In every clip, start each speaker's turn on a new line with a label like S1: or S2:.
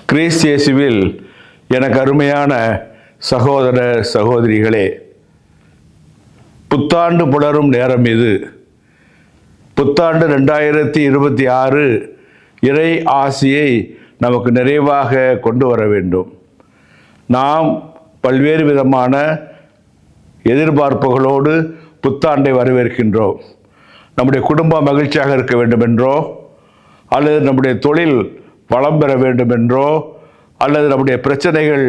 S1: கிறிஸ்து இயேசுவில் எனக்கு அருமையான சகோதர சகோதரிகளே, புத்தாண்டு புலரும் நேரம் இது. புத்தாண்டு 2026 இறை ஆசியை நமக்கு நிறைவாக கொண்டு வர வேண்டும். நாம் பல்வேறு விதமான எதிர்பார்ப்புகளோடு புத்தாண்டை வரவேற்கின்றோம். நம்முடைய குடும்பம் மகிழ்ச்சியாக இருக்க வேண்டும் என்றோ, அல்லது நம்முடைய தொழில் வளம் பெற வேண்டும் என்றோ, அல்லது நம்முடைய பிரச்சனைகள்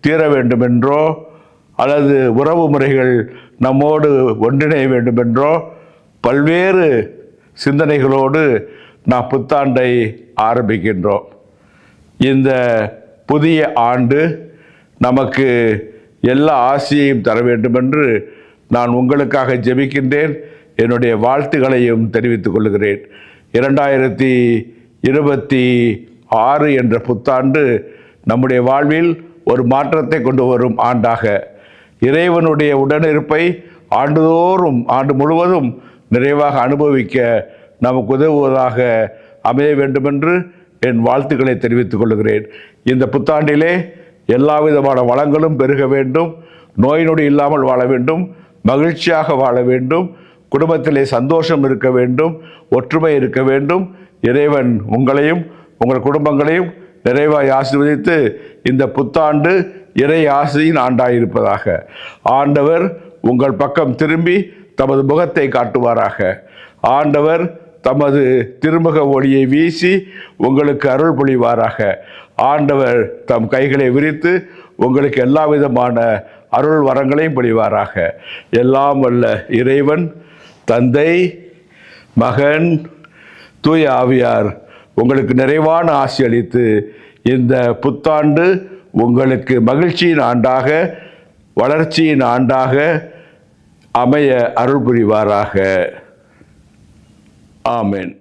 S1: தீர வேண்டும் என்றோ, அல்லது உறவு முறைகள் நம்மோடு ஒன்றிணைய வேண்டும் என்றோ, பல்வேறு சிந்தனைகளோடு நாம் புத்தாண்டை ஆரம்பிக்கின்றோம். இந்த புதிய ஆண்டு நமக்கு எல்லா ஆசியையும் தர வேண்டும் என்று நான் உங்களுக்காக ஜெபிக்கின்றேன். என்னுடைய வாழ்த்துக்களையும் தெரிவித்துக் கொள்கிறேன். 2026 என்ற புத்தாண்டு நம்முடைய வாழ்வில் ஒரு மாற்றத்தை கொண்டு வரும் ஆண்டாக, இறைவனுடைய உடனிருப்பை ஆண்டுதோறும் ஆண்டு முழுவதும் நிறைவாக அனுபவிக்க நமக்கு உதவுவதாக அமைய வேண்டுமென்று என் வாழ்த்துக்களை தெரிவித்துக் கொள்கிறேன். இந்த புத்தாண்டிலே எல்லா விதமான வளங்களும் பெருக வேண்டும், நோய் நொடி இல்லாமல் வாழ வேண்டும், மகிழ்ச்சியாக வாழ வேண்டும், குடும்பத்திலே சந்தோஷம் இருக்க வேண்டும், ஒற்றுமை இருக்க வேண்டும். இறைவன் உங்களையும் உங்கள் குடும்பங்களையும் நிறைவாய் ஆசீர்வதித்து இந்த புத்தாண்டு இறை ஆசியின் ஆண்டாயிருப்பதாக. ஆண்டவர் உங்கள் பக்கம் திரும்பி தமது முகத்தை காட்டுவாராக. ஆண்டவர் தமது திருமுக ஒளியை வீசி உங்களுக்கு அருள் பொழிவாராக. ஆண்டவர் தம் கைகளை விரித்து உங்களுக்கு எல்லா விதமான அருள் வரங்களையும் பொழிவாராக. எல்லாம் வல்ல இறைவன், தந்தை, மகன், தூய ஆவியார் உங்களுக்கு நிறைவான ஆசி அளித்து இந்த புத்தாண்டு உங்களுக்கு மகிழ்ச்சியின் ஆண்டாக, வளர்ச்சியின் ஆண்டாக அமைய அருள் புரிவாராக. ஆமென்.